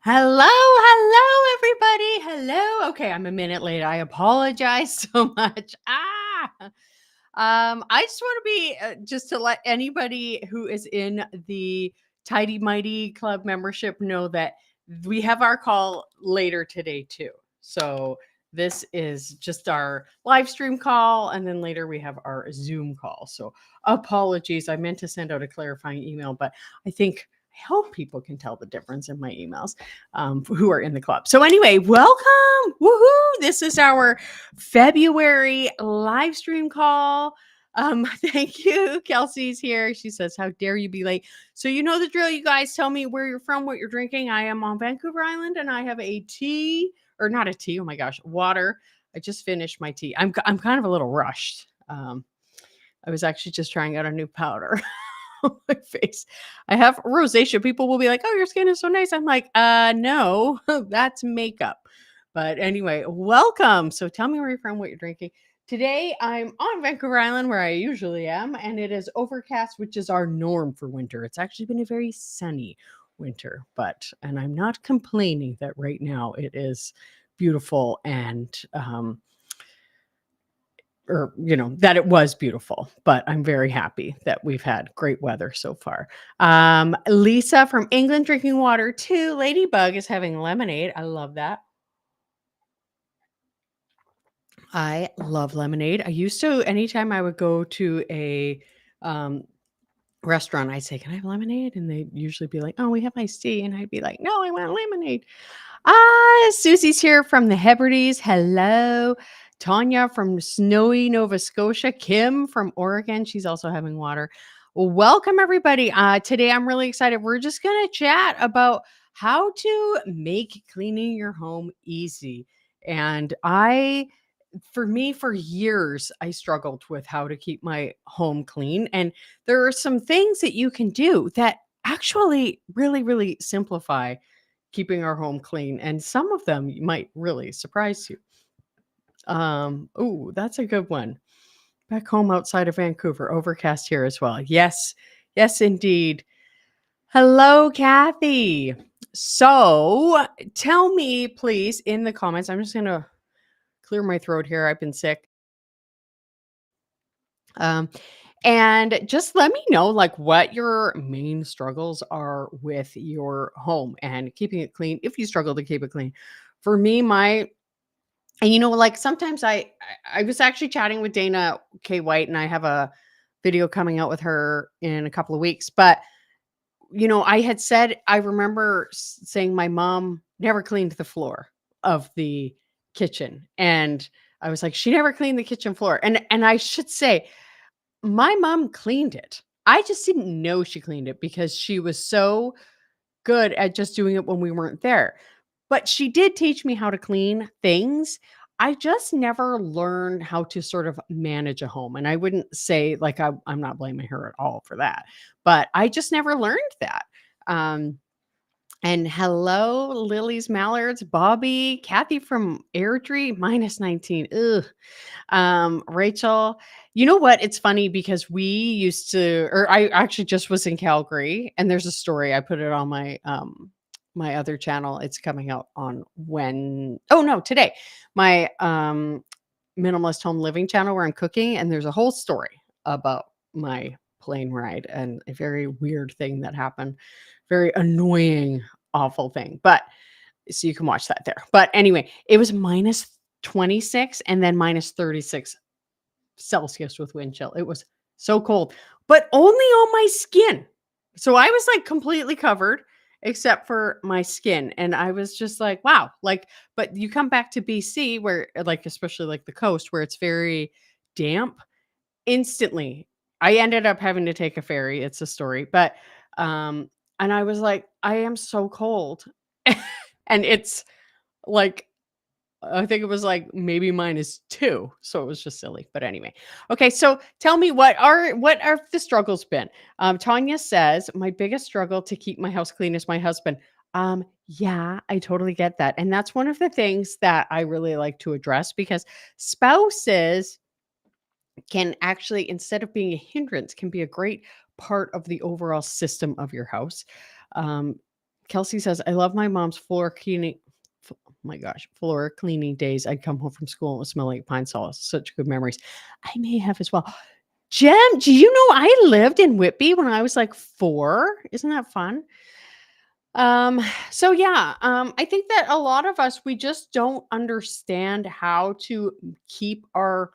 Hello, everybody. Hello. Okay, I'm a minute late. I apologize so much. I just want to be just to let anybody who is in the Tidy Mighty Club membership know that we have our call later today too. So this is just our live stream call, and then later we have our Zoom call. So apologies. I meant to send out a clarifying email, but I hope people can tell the difference in my emails who are in the club. So anyway, welcome. Woohoo. This is our February live stream call. Thank you. Kelsey's here. She says, how dare you be late? So you know the drill, you guys. Tell me where you're from, what you're drinking. I am on Vancouver Island and I have a tea, or not a tea. Oh my gosh, water. I just finished my tea. I'm kind of a little rushed. I was actually just trying out a new powder on my face. I have rosacea. People will be like, "Oh, your skin is so nice." I'm like, no, that's makeup." But anyway, welcome. So tell me where you're from, what you're drinking. Today I'm on Vancouver Island where I usually am, and it is overcast, which is our norm for winter. It's actually been a very sunny winter, and I'm not complaining that right now it is beautiful and that it was beautiful, but I'm very happy that we've had great weather so far. Lisa from England drinking water too. Ladybug is having lemonade. I love that. I love lemonade. I used to, anytime I would go to a restaurant, I'd say, "Can I have lemonade?" And they'd usually be like, "Oh, we have iced tea." And I'd be like, "No, I want lemonade." Susie's here from the Hebrides. Hello. Tanya from snowy Nova Scotia. Kim from Oregon. She's also having water. Well, welcome, everybody. Today, I'm really excited. We're just going to chat about how to make cleaning your home easy. And for years, I struggled with how to keep my home clean. And there are some things that you can do that actually really, really simplify keeping our home clean, and some of them might really surprise you. Oh, that's a good one. Back home outside of Vancouver, overcast here as well. Yes, yes, indeed. Hello, Kathy. So tell me, please, in the comments, I'm just going to clear my throat here. I've been sick. Um, and just let me know like what your main struggles are with your home and keeping it clean if you struggle to keep it clean. For me, like sometimes I was actually chatting with Dana K. White, and I have a video coming out with her in a couple of weeks. But I had said I remember saying my mom never cleaned the floor of the kitchen, and I was like, she never cleaned the kitchen floor, and I should say my mom cleaned it. I just didn't know she cleaned it because she was so good at just doing it when we weren't there. But she did teach me how to clean things. I just never learned how to sort of manage a home. And I wouldn't say like I'm not blaming her at all for that, but I just never learned that. Um, and hello, Lily's Mallards, Bobby, Kathy from Airdrie, -19. Ugh. Rachel, you know what? It's funny because we used to, or I actually just was in Calgary, and there's a story. I put it on my other channel. It's coming out on today. My Minimalist Home Living channel where I'm cooking, and there's a whole story about my plane ride and a very weird thing that happened. Very annoying, awful thing. But so you can watch that there. But anyway, it was -26 and then -36 Celsius with wind chill. It was so cold, but only on my skin. So I was like completely covered except for my skin. And I was just like, wow, like, but you come back to BC where, like, especially like the coast where it's very damp, instantly. I ended up having to take a ferry. It's a story, and I was like, I am so cold. And it's like, I think it was like maybe -2, so it was just silly. But anyway, okay. So tell me, what are the struggles been? Tanya says my biggest struggle to keep my house clean is my husband. Yeah, I totally get that, and that's one of the things that I really like to address because spouses can actually, instead of being a hindrance, can be a great part of the overall system of your house. Um, Kelsey says, I love my mom's floor cleaning. Oh my gosh, floor cleaning days. I'd come home from school and it would smell like pine sol. Such good memories. I may have as well. Jem, do you know I lived in Whitby when I was like 4? Isn't that fun? Um, so yeah, I think that a lot of us, we just don't understand how to keep our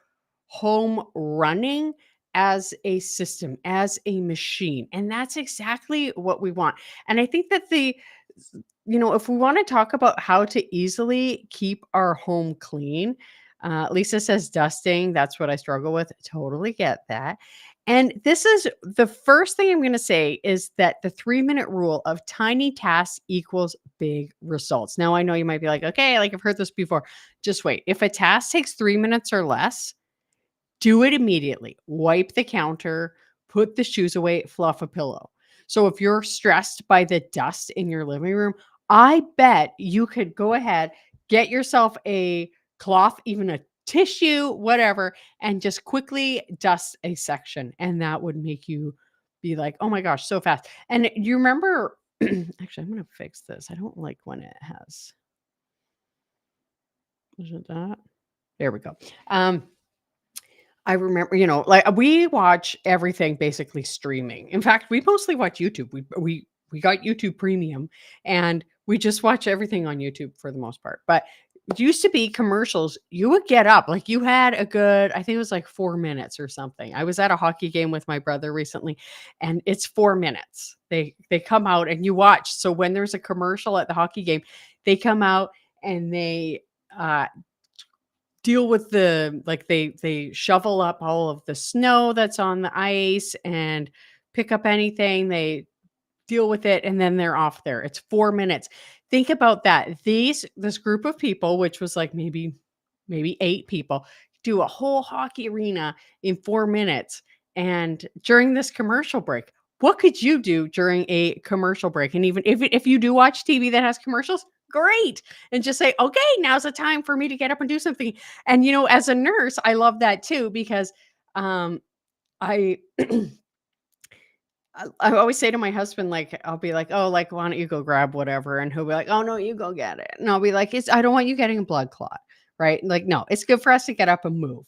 home running as a system, as a machine. And that's exactly what we want. And I think that if we want to talk about how to easily keep our home clean, Lisa says dusting. That's what I struggle with. Totally get that. And this is the first thing I'm going to say is that the 3-minute rule of tiny tasks equals big results. Now, I know you might be like, okay, like I've heard this before. Just wait. If a task takes 3 minutes or less, do it immediately. Wipe the counter, put the shoes away, fluff a pillow. So if you're stressed by the dust in your living room, I bet you could go ahead, get yourself a cloth, even a tissue, whatever, and just quickly dust a section. And that would make you be like, oh my gosh, so fast. And you remember, actually, I'm going to fix this. I don't like when it has, is it that? There we go. I remember, like we watch everything basically streaming. In fact, we mostly watch YouTube. We got YouTube Premium and we just watch everything on YouTube for the most part. But it used to be commercials. You would get up, like you had a good, I think it was like 4 minutes or something. I was at a hockey game with my brother recently, and it's 4 minutes. They come out and you watch. So when there's a commercial at the hockey game, they come out and they deal with they shovel up all of the snow that's on the ice and pick up anything, they deal with it, and then they're off there. It's 4 minutes. Think about that. This group of people, which was like maybe 8 people, do a whole hockey arena in 4 minutes. And during this commercial break, what could you do during a commercial break? And even if you do watch TV that has commercials, great. And just say, "Okay, now's the time for me to get up and do something." And as a nurse, I love that too because I I always say to my husband, like, I'll be like, "Oh, like, why don't you go grab whatever?" And he'll be like, "Oh, no, you go get it." And I'll be like, I don't want you getting a blood clot, right? Like, no, it's good for us to get up and move.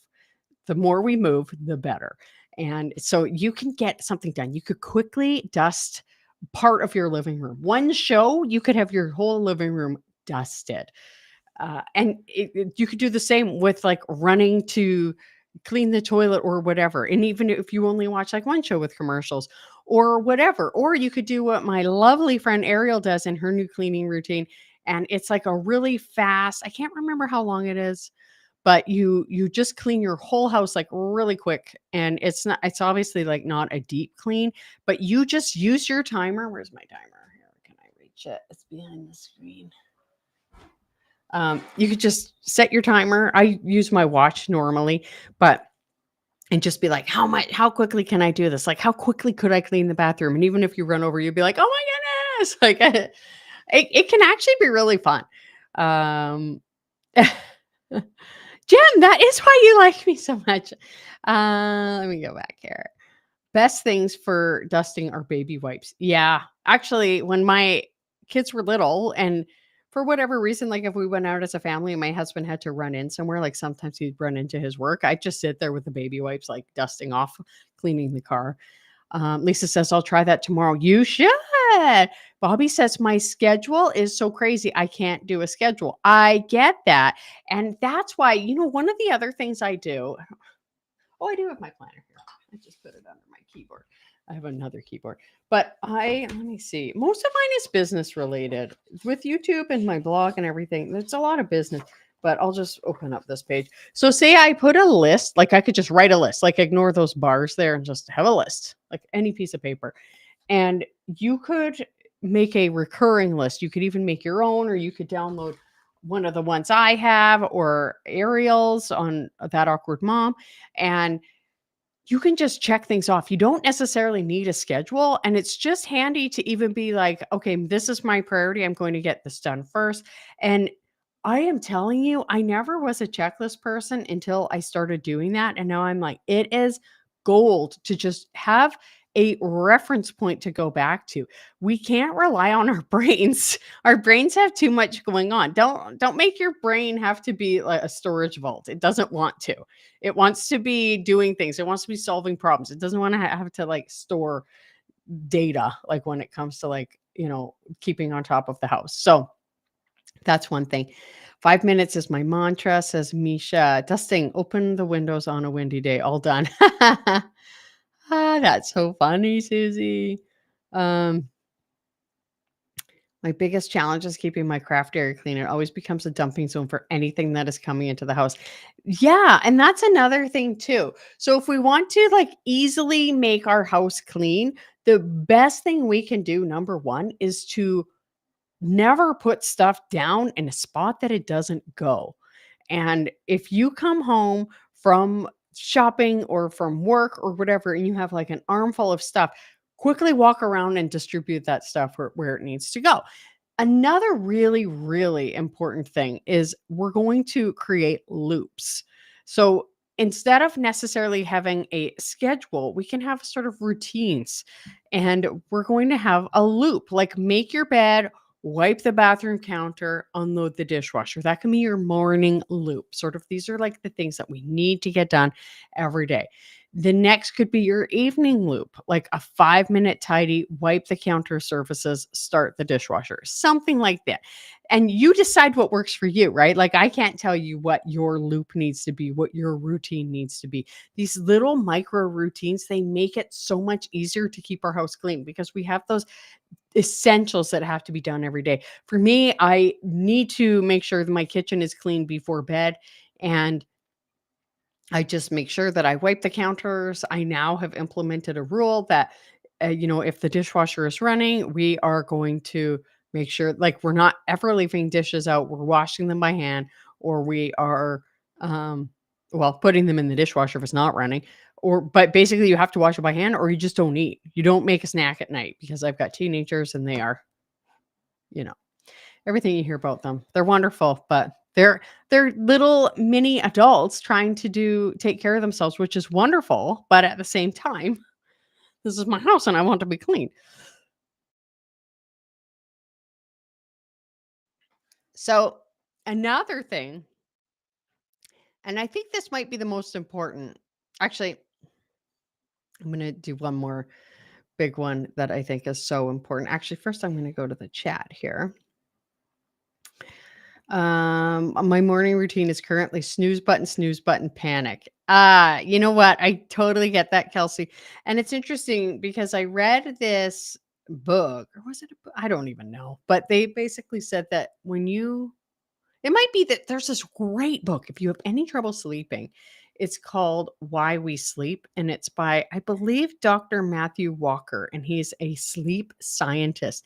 The more we move, the better. And so you can get something done. You could quickly dust part of your living room. One show, you could have your whole living room dusted. And you could do the same with like running to clean the toilet or whatever. And even if you only watch like one show with commercials or whatever, or you could do what my lovely friend Ariel does in her new cleaning routine. And it's like a really fast, I can't remember how long it is, but you just clean your whole house like really quick. And it's obviously like not a deep clean, but you just use your timer. Where's my timer? Here, can I reach it? It's behind the screen. You could just set your timer. I use my watch normally, but and just be like, how quickly can I do this? Like, how quickly could I clean the bathroom? And even if you run over, you'd be like, oh my goodness. Like, it can actually be really fun. Um, Jen, that is why you like me so much. Let me go back here. Best things for dusting are baby wipes. Yeah. Actually, when my kids were little and for whatever reason, like if we went out as a family and my husband had to run in somewhere, like sometimes he'd run into his work, I'd just sit there with the baby wipes, like dusting off, cleaning the car. Lisa says, I'll try that tomorrow. You should. Bobby says, my schedule is so crazy. I can't do a schedule. I get that. And that's why, one of the other things I do, I do have my planner here. I just put it under my keyboard. I have another keyboard, but let me see. Most of mine is business related with YouTube and my blog and everything. There's a lot of business, but I'll just open up this page. So say I put a list, like I could just write a list, like ignore those bars there and just have a list, like any piece of paper. And you could make a recurring list. You could even make your own, or you could download one of the ones I have or Ariel's on That Awkward Mom. And you can just check things off. You don't necessarily need a schedule. And it's just handy to even be like, okay, this is my priority. I'm going to get this done first. And I am telling you, I never was a checklist person until I started doing that. And now I'm like, it is gold to just have a reference point to go back to. We can't rely on our brains. Our brains have too much going on. Don't make your brain have to be like a storage vault. It doesn't want to. It wants to be doing things. It wants to be solving problems. It doesn't want to have to like store data like when it comes to like, keeping on top of the house. So that's one thing. 5 minutes is my mantra, says Misha. Dusting, open the windows on a windy day. All done. That's so funny, Susie. Um, my biggest challenge is keeping my craft area clean. It always becomes a dumping zone for anything that is coming into the house. Yeah, and that's another thing too. So if we want to like easily make our house clean, the best thing we can do, number one, is to never put stuff down in a spot that it doesn't go. And if you come home from shopping or from work or whatever, and you have like an armful of stuff, quickly walk around and distribute that stuff where it needs to go. Another really, really important thing is we're going to create loops. So instead of necessarily having a schedule, we can have sort of routines. And we're going to have a loop like make your bed, wipe the bathroom counter, unload the dishwasher. That can be your morning loop. Sort of these are like the things that we need to get done every day. The next could be your evening loop, like a 5-minute tidy, wipe the counter surfaces, start the dishwasher, something like that. And you decide what works for you, right? Like, I can't tell you what your loop needs to be, what your routine needs to be. These little micro routines, they make it so much easier to keep our house clean because we have those essentials that have to be done every day. For me, I need to make sure that my kitchen is clean before bed. And I just make sure that I wipe the counters. I now have implemented a rule that, if the dishwasher is running, we are going to make sure, like, we're not ever leaving dishes out. We're washing them by hand, or we are, um, well, putting them in the dishwasher if it's not running. But basically, you have to wash it by hand, or you just don't eat. You don't make a snack at night because I've got teenagers and they are, you know, everything you hear about them. They're wonderful, but they're little mini adults trying to take care of themselves, which is wonderful, but at the same time, this is my house and I want to be clean. So, another thing, and I think this might be the most important. Actually, I'm going to do one more big one that I think is so important. Actually, first I'm going to go to the chat here. My morning routine is currently snooze button, panic. You know what? I totally get that, Kelsey. And it's interesting because I read this book, or was it a book? I don't even know. But they basically said that it might be that there's this great book. If you have any trouble sleeping, it's called Why We Sleep. And it's by, I believe, Dr. Matthew Walker, and he's a sleep scientist.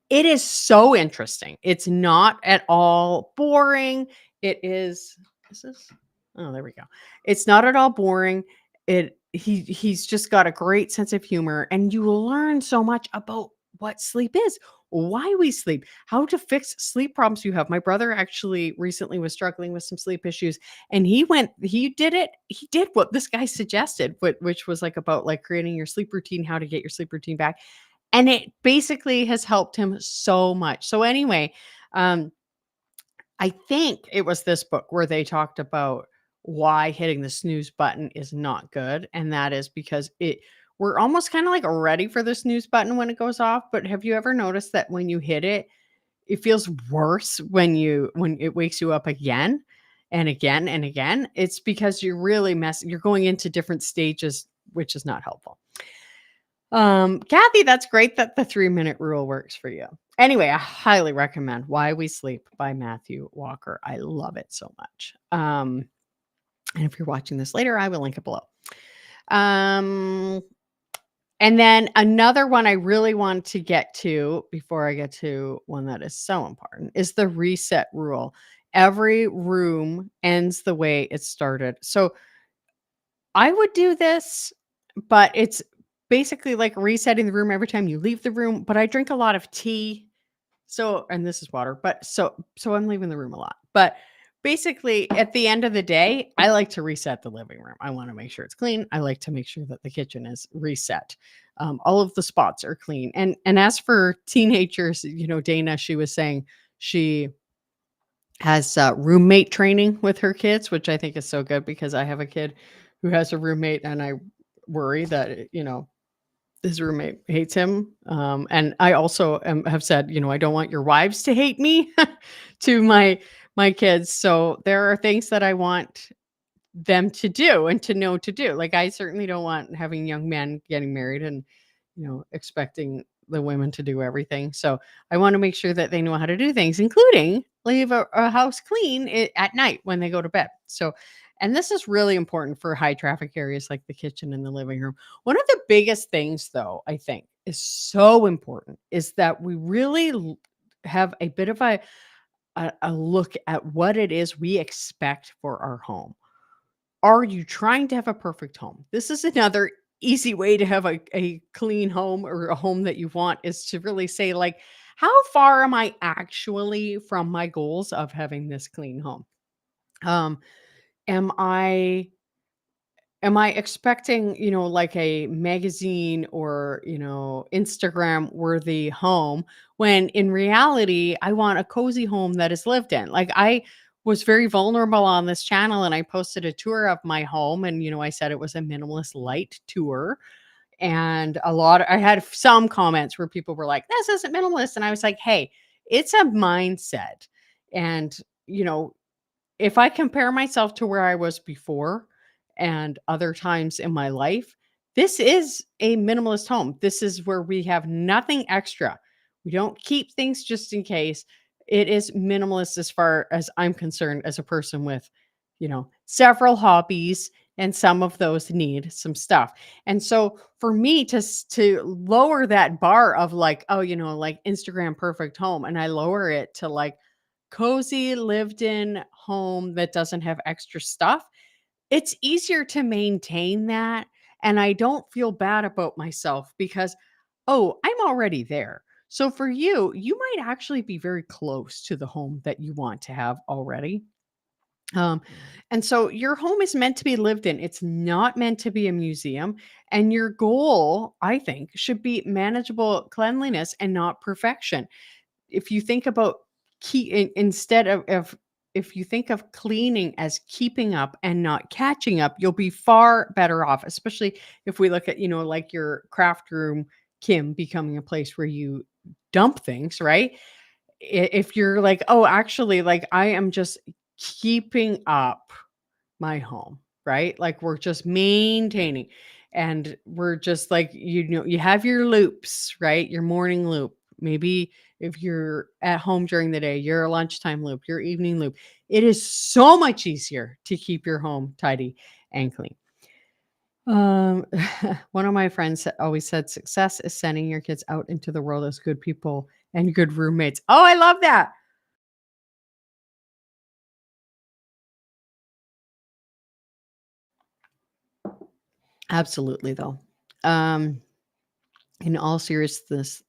It is so interesting. It's not at all boring. It is this? Oh, there we go. It's not at all boring. He's just got a great sense of humor, and you will learn so much about what sleep is, why we sleep, how to fix sleep problems you have. My brother actually recently was struggling with some sleep issues, and he did what this guy suggested, which was like about like creating your sleep routine, how to get your sleep routine back, and it basically has helped him so much. So anyway, um, I think it was this book where they talked about why hitting the snooze button is not good. And that is because we're almost kind of like ready for the snooze button when it goes off. But have you ever noticed that when you hit it, it feels worse when it wakes you up again and again and again? It's because you're going into different stages, which is not helpful. Kathy, that's great that the 3-minute rule works for you. Anyway, I highly recommend Why We Sleep by Matthew Walker. I love it so much. And if you're watching this later, I will link it below. Um, and then another one I really want to get to before I get to one that is so important is the reset rule. Every room ends the way it started. So I would do this, but it's basically like resetting the room every time you leave the room. But I drink a lot of tea. So, and this is water, but so I'm leaving the room a lot. But basically, at the end of the day, I like to reset the living room. I wanna make sure it's clean. I like to make sure that the kitchen is reset. All of the spots are clean. And as for teenagers, Dana, she was saying she has, roommate training with her kids, which I think is so good because I have a kid who has a roommate, and I worry that, his roommate hates him. And I also have said, I don't want your wives to hate me to my kids. So there are things that I want them to do and to know to do. Like, I certainly don't want having young men getting married and, expecting the women to do everything. So I want to make sure that they know how to do things, including leave a house clean at night when they go to bed. So, and this is really important for high traffic areas like the kitchen and the living room. One of the biggest things, though, I think is so important is that we really have a bit of a look at what it is we expect for our home. Are you trying to have a perfect home? This is another easy way to have a clean home or a home that you want, is to really say, like, how far am I actually from my goals of having this clean home? Um, am I expecting, like a magazine or, Instagram worthy home when in reality, I want a cozy home that is lived in? Like, I was very vulnerable on this channel and I posted a tour of my home, and, I said it was a minimalist light tour. And I had some comments where people were like, this isn't minimalist. And I was like, hey, it's a mindset. And, you know, if I compare myself to where I was before and other times in my life, this is a minimalist home. This is where we have nothing extra. We don't keep things just in case. It is minimalist as far as I'm concerned, as a person with, several hobbies, and some of those need some stuff. And so for me to lower that bar of like, oh, like Instagram perfect home, and I lower it to like cozy lived in home that doesn't have extra stuff, it's easier to maintain that. And I don't feel bad about myself because, oh, I'm already there. So for you, you might actually be very close to the home that you want to have already. Um, and so your home is meant to be lived in. It's not meant to be a museum. And your goal, I think, should be manageable cleanliness and not perfection. If you think about instead of if you think of cleaning as keeping up and not catching up, you'll be far better off, especially if we look at, like your craft room, Kim, becoming a place where you dump things, right? If you're like, oh, actually, like, I am just keeping up my home, right? Like, we're just maintaining, and we're just like, you have your loops, right? Your morning loop. Maybe if you're at home during the day, your lunchtime loop, your evening loop. It is so much easier to keep your home tidy and clean. Um, one of my friends always said success is sending your kids out into the world as good people and good roommates. Oh, I love that. Absolutely, though. Um, In all seriousness,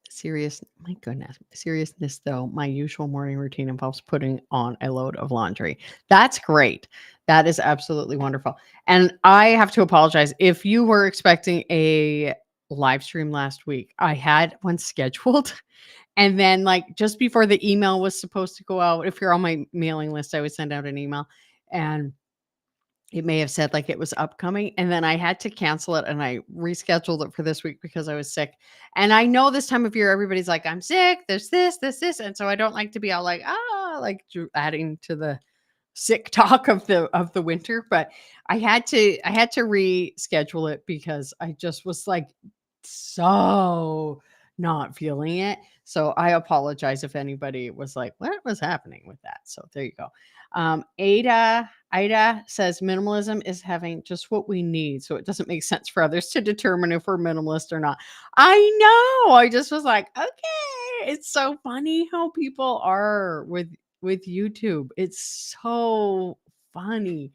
though, my usual morning routine involves putting on a load of laundry. That's great. That is absolutely wonderful. And I have to apologize if you were expecting a live stream last week. I had one scheduled, and then, like, just before the email was supposed to go out, if you're on my mailing list, I would send out an email, and it may have said, like, it was upcoming, and then I had to cancel it, and I rescheduled it for this week because I was sick. And I know this time of year, everybody's like, "I'm sick, there's this," and so I don't like to be all like, like, adding to the sick talk of the winter, but I had to reschedule it because I just was, like, so not feeling it. So I apologize if anybody was like, "What was happening with that?" So there you go. Ida says minimalism is having just what we need, so it doesn't make sense for others to determine if we're minimalist or not. I know. I just was like, okay. It's so funny how people are with YouTube. It's so funny.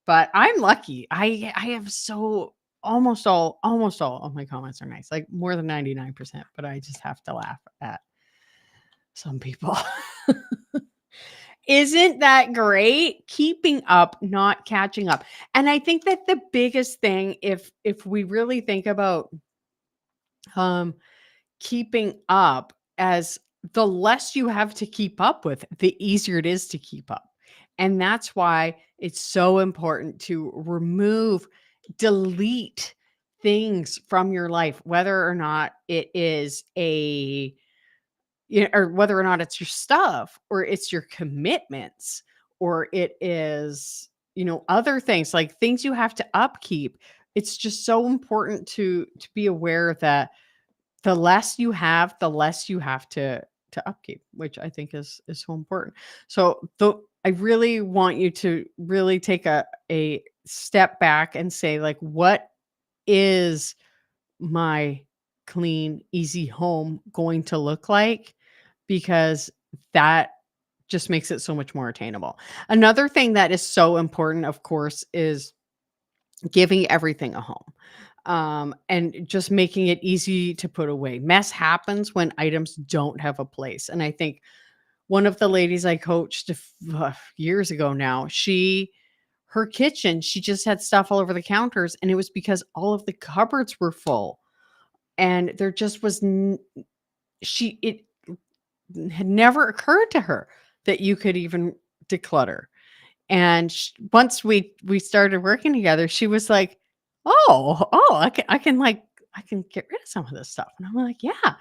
But I'm lucky. I have so almost all of my comments are nice. Like more than 99%, but I just have to laugh at some people. Isn't that great? Keeping up, not catching up. And I think that the biggest thing, if we really think about um keeping up, as the less you have to keep up with, the easier it is to keep up. And that's why it's so important to remove, delete things from your life, whether or not it is or whether or not it's your stuff, or it's your commitments, or it is, other things, like things you have to upkeep. It's just so important to be aware that the less you have, the less you have to upkeep, which I think is so important. So, I really want you to really take a step back and say, like, what is my clean, easy home going to look like? Because that just makes it so much more attainable. Another thing that is so important, of course, is giving everything a home, and just making it easy to put away. Mess happens when items don't have a place. And I think one of the ladies I coached years ago now, her kitchen, she just had stuff all over the counters, and it was because all of the cupboards were full, and there just was it had never occurred to her that you could even declutter. And once we started working together, she was like, "Oh, I can get rid of some of this stuff." And I'm like, "Yeah."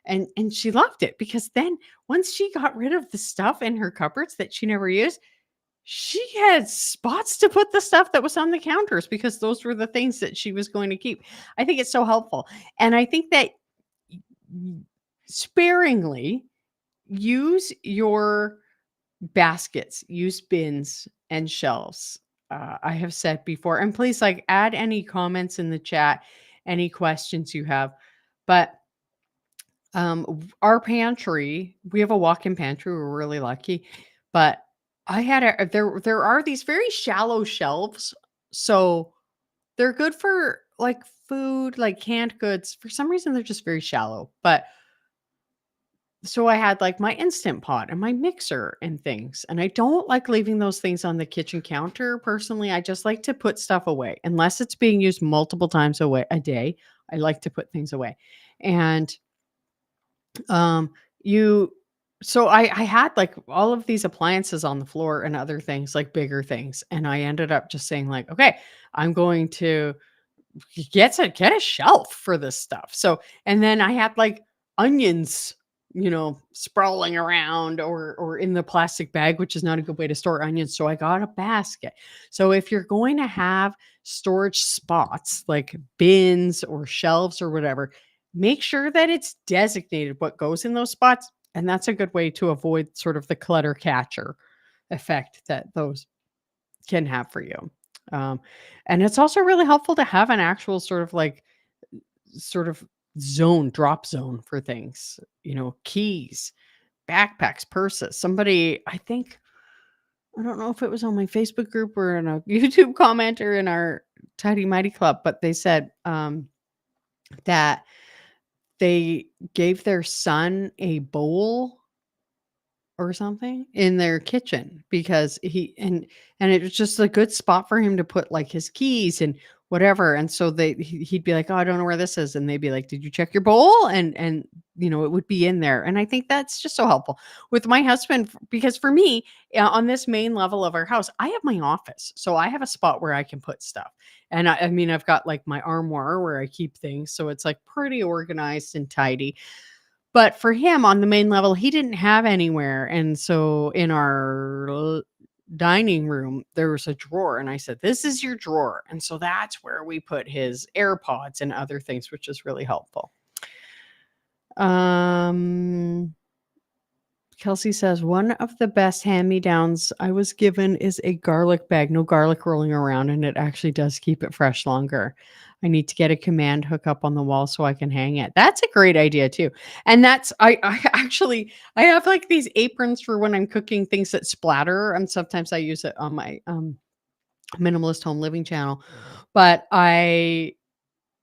And she loved it, because then once she got rid of the stuff in her cupboards that she never used, she had spots to put the stuff that was on the counters, because those were the things that she was going to keep. I think it's so helpful. And I think that y- sparingly use your baskets, use bins and shelves. I have said before, and please, like, add any comments in the chat, any questions you have. But our pantry, we have a walk-in pantry. We're really lucky, but I had there are these very shallow shelves, so they're good for like food, like canned goods. For some reason, they're just very shallow, but so I had like my instant pot and my mixer and things. And I don't like leaving those things on the kitchen counter. Personally, I just like to put stuff away unless it's being used multiple times a day. I like to put things away. And um you so I had like all of these appliances on the floor and other things, like bigger things. And I ended up just saying, like, okay, I'm going to get a shelf for this stuff. So, and then I had like onions, sprawling around, or in the plastic bag, which is not a good way to store onions. So I got a basket. So if you're going to have storage spots like bins or shelves or whatever, make sure that it's designated what goes in those spots. And that's a good way to avoid sort of the clutter catcher effect that those can have for you. Um, and it's also really helpful to have an actual sort of drop zone for things, keys, backpacks, purses. Somebody, I think, I don't know if it was on my Facebook group or in a YouTube comment or in our Tidy Mighty Club, but they said that they gave their son a bowl or something in their kitchen, because and it was just a good spot for him to put like his keys and whatever. And so he'd be like, "Oh, I don't know where this is," and they'd be like, "Did you check your bowl?" And it would be in there. And I think that's just so helpful with my husband, because for me, on this main level of our house, I have my office, so I have a spot where I can put stuff. And I mean, I've got like my armoire where I keep things, so it's like pretty organized and tidy. But for him, on the main level, he didn't have anywhere, and so in our dining room, there was a drawer, and I said, "This is your drawer." And so that's where we put his AirPods and other things, which is really helpful. Um Kelsey says, "One of the best hand-me-downs I was given is a garlic bag. No garlic rolling around, and it actually does keep it fresh longer. I need to get a command hook up on the wall so I can hang it." That's a great idea too. And that's I actually I have like these aprons for when I'm cooking things that splatter, and sometimes I use it on my Minimalist Home Living channel. But I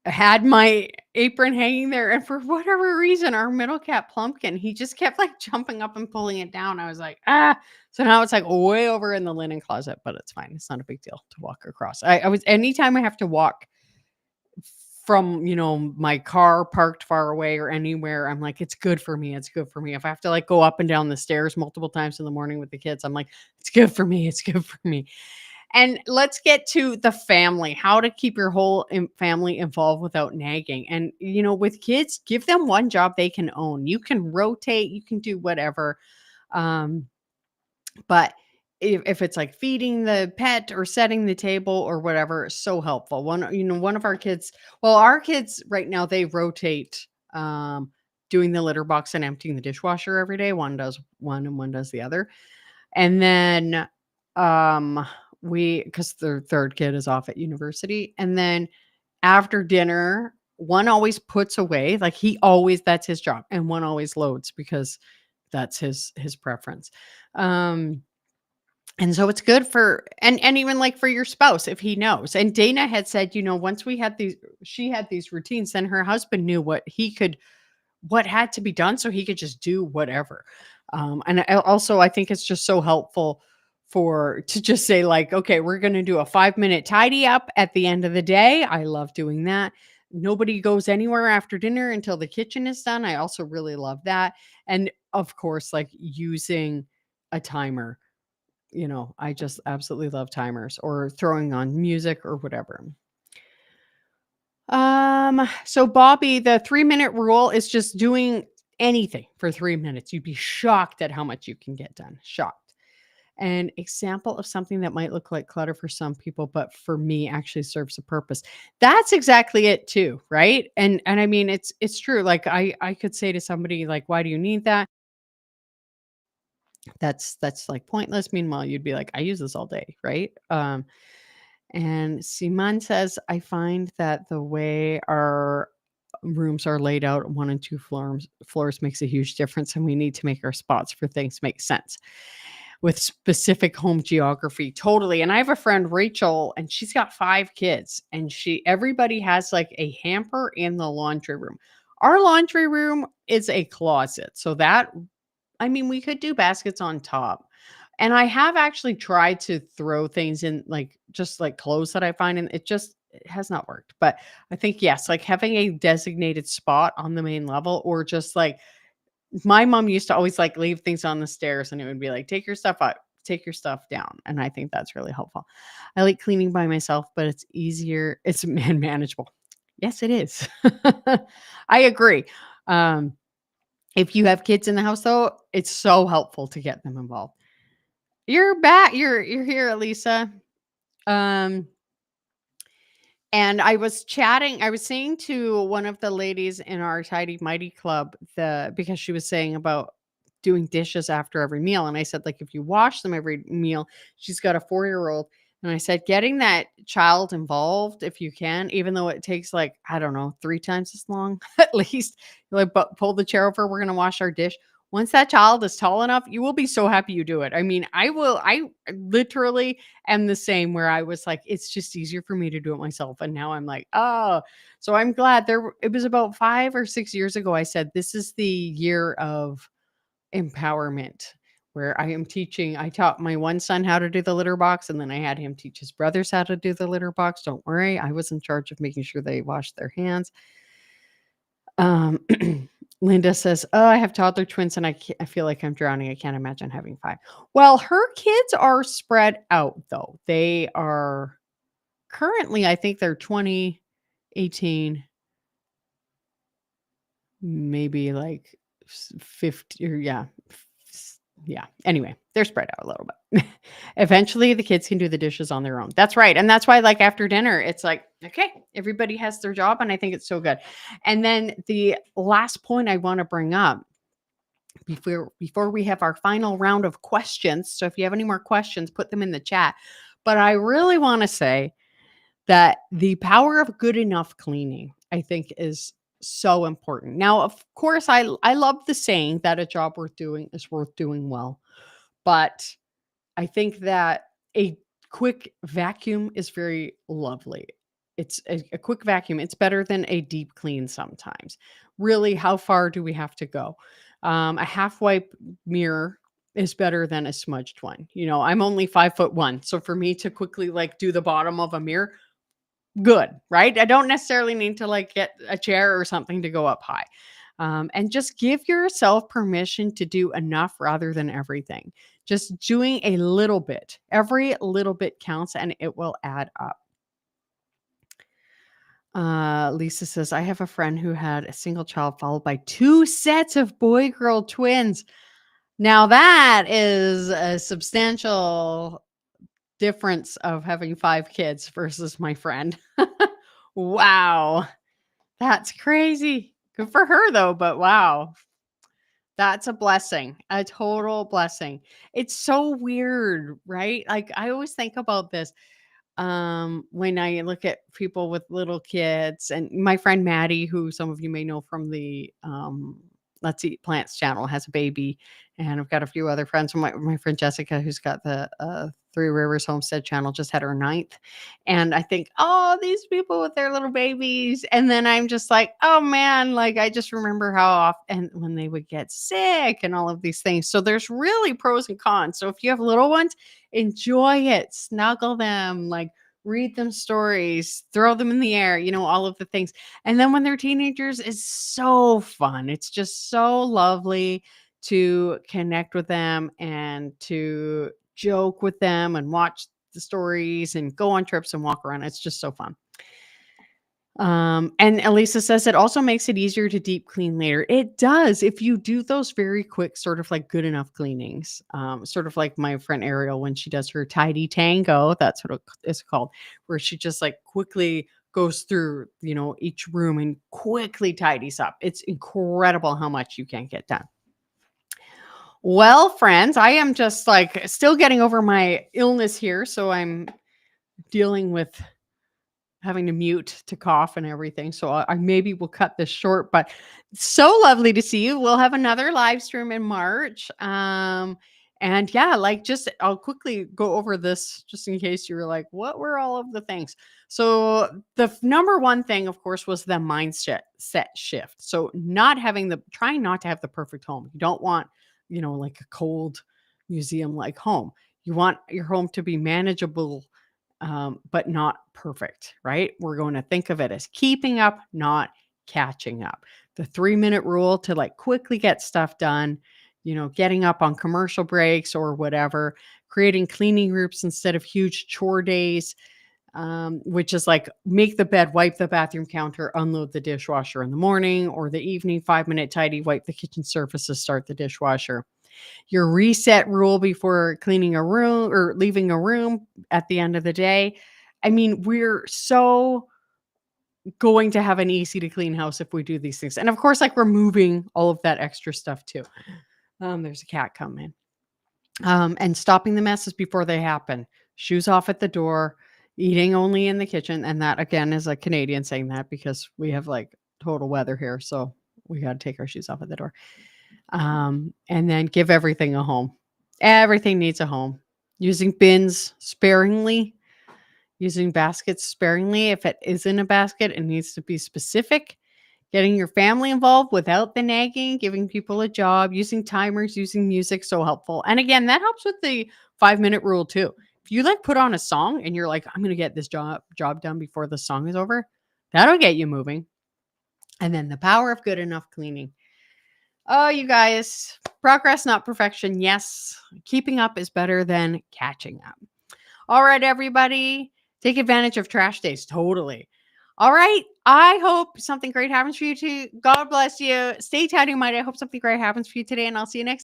had my apron hanging there, and for whatever reason, our middle cat Plumpkin, he just kept like jumping up and pulling it down. I was like, ah. So now it's like way over in the linen closet, but it's fine. It's not a big deal to walk across. I was anytime I have to walk from, my car parked far away or anywhere, I'm like, it's good for me. It's good for me. If I have to like go up and down the stairs multiple times in the morning with the kids, I'm like, it's good for me. It's good for me. And let's get to the family, how to keep your whole family involved without nagging. And, with kids, give them one job they can own. You can rotate, you can do whatever. Um, but if it's like feeding the pet or setting the table or whatever, it's so helpful. One of our kids, well, our kids right now, they rotate doing the litter box and emptying the dishwasher every day. One does one and one does the other. And then um because their third kid is off at university. And then after dinner, one always puts away, like that's his job, and one always loads because that's his preference. Um and so it's good for and even like for your spouse if he knows. And Dana had said, once she had these routines, then her husband knew what had to be done so he could just do whatever. I think it's just so helpful to just say like, okay, we're going to do a 5-minute tidy up at the end of the day. I love doing that. Nobody goes anywhere after dinner until the kitchen is done. I also really love that. And of course, like using a timer, I just absolutely love timers or throwing on music or whatever. So Bobby, the 3-minute rule is just doing anything for 3 minutes. You'd be shocked at how much you can get done. Shocked. An example of something that might look like clutter for some people, but for me actually serves a purpose. That's exactly it too, right? And I mean it's true. Like I could say to somebody like, why do you need that? That's like pointless. Meanwhile, you'd be like, I use this all day, right? And Simon says, I find that the way our rooms are laid out, one and two floors makes a huge difference, and we need to make our spots for things make sense with specific home geography. Totally. And I have a friend, Rachel, and she's got 5 kids, and everybody has like a hamper in the laundry room. Our laundry room is a closet. So we could do baskets on top. And I have actually tried to throw things in, like, just, like, clothes that I find, and it has not worked. But I think, yes, like, having a designated spot on the main level, or just, like, my mom used to always, like, leave things on the stairs, and it would be like, "Take your stuff up, take your stuff down," and I think that's really helpful. I like cleaning by myself, but it's easier, it's manageable. Yes, it is. I agree. Um, if you have kids in the house, though, it's so helpful to get them involved. You're back. You're here, Elisa. Um, and I was saying to one of the ladies in our Tidy Mighty Club, because she was saying about doing dishes after every meal. And I said, like, if you wash them every meal, she's got a 4-year-old. And I said, getting that child involved, if you can, even though it takes like, I don't know, 3 times as long, at least, like, but pull the chair over, we're going to wash our dish. Once that child is tall enough, you will be so happy you do it. I mean, I literally am the same, where I was like, it's just easier for me to do it myself. And now I'm like, oh, so I'm glad it was about 5 or 6 years ago. I said, this is the year of empowerment, where I taught my one son how to do the litter box, and then I had him teach his brothers how to do the litter box. Don't worry. I was in charge of making sure they washed their hands. Um, Linda says, "Oh, I have toddler twins and I feel like I'm drowning. I can't imagine having 5." Well, her kids are spread out though. They are currently, I think they're 20, 18, maybe like 50, or yeah. Yeah. Anyway, they're spread out a little bit. Eventually the kids can do the dishes on their own. That's right. And that's why, like, after dinner, it's like, okay, everybody has their job. And I think it's so good. And then the last point I want to bring up before we have our final round of questions. So if you have any more questions, put them in the chat. But I really want to say that the power of good enough cleaning, I think, is so important. Now, of course, I love the saying that a job worth doing is worth doing well. But I think that a quick vacuum is very lovely. It's a quick vacuum. It's better than a deep clean sometimes. Really, how far do we have to go? A half wipe mirror is better than a smudged one. I'm only 5'1", so for me to quickly like do the bottom of a mirror, good, right? I don't necessarily need to like get a chair or something to go up high. And just give yourself permission to do enough rather than everything. Just doing a little bit, every little bit counts and it will add up. Lisa says, I have a friend who had a single child followed by two sets of boy girl twins. Now that is a substantial difference of having 5 kids versus my friend. Wow. That's crazy. Good for her though, but wow. That's a blessing, a total blessing. It's so weird, right? Like I always think about this when I look at people with little kids, and my friend Maddie, who some of you may know from the Let's Eat Plants channel, has a baby, and I've got a few other friends. My friend Jessica, who's got the Three Rivers Homestead channel, just had her ninth, and I think, oh, these people with their little babies, and then I'm just like, oh man, like I just remember how often when they would get sick and all of these things. So there's really pros and cons. So if you have little ones, enjoy it, snuggle them, like read them stories, throw them in the air, all of the things. And then when they're teenagers, it's so fun. It's just so lovely to connect with them and to joke with them and watch the stories and go on trips and walk around. It's just so fun. And Elisa says it also makes it easier to deep clean later. It does if you do those very quick, sort of like good enough cleanings. Sort of like my friend Ariel when she does her tidy tango, that's what it's called, where she just like quickly goes through, each room and quickly tidies up. It's incredible how much you can get done. Well, friends, I am just like still getting over my illness here, so I'm dealing with having to mute to cough and everything. So I maybe will cut this short, but so lovely to see you. We'll have another live stream in March. And yeah, like just I'll quickly go over this just in case you were like, what were all of the things? So the number one thing, of course, was the mindset set shift. So trying not to have the perfect home. You don't want, like a cold museum like home. You want your home to be manageable, but not perfect, right? We're going to think of it as keeping up, not catching up. The 3-minute rule to like quickly get stuff done, getting up on commercial breaks or whatever, creating cleaning groups instead of huge chore days, which is like make the bed, wipe the bathroom counter, unload the dishwasher in the morning or the evening, 5-minute tidy, wipe the kitchen surfaces, start the dishwasher. Your reset rule before cleaning a room or leaving a room at the end of the day. I mean, we're so going to have an easy to clean house if we do these things. And of course, like removing all of that extra stuff too. There's a cat coming. And stopping the messes before they happen. Shoes off at the door, eating only in the kitchen. And that again is a Canadian saying that because we have like total weather here. So we got to take our shoes off at the door. And then give everything a home. Everything needs a home. Using bins sparingly, using baskets sparingly. If it is in a basket, it needs to be specific. Getting your family involved without the nagging, giving people a job, using timers, using music, so helpful. And again, that helps with the 5-minute rule too. If you like put on a song and you're like, I'm going to get this job done before the song is over, that'll get you moving. And then the power of good enough cleaning. Oh, you guys, progress, not perfection. Yes, keeping up is better than catching up. All right, everybody, take advantage of trash days. Totally. All right. I hope something great happens for you too. God bless you. Stay tidy, mighty. I hope something great happens for you today, and I'll see you next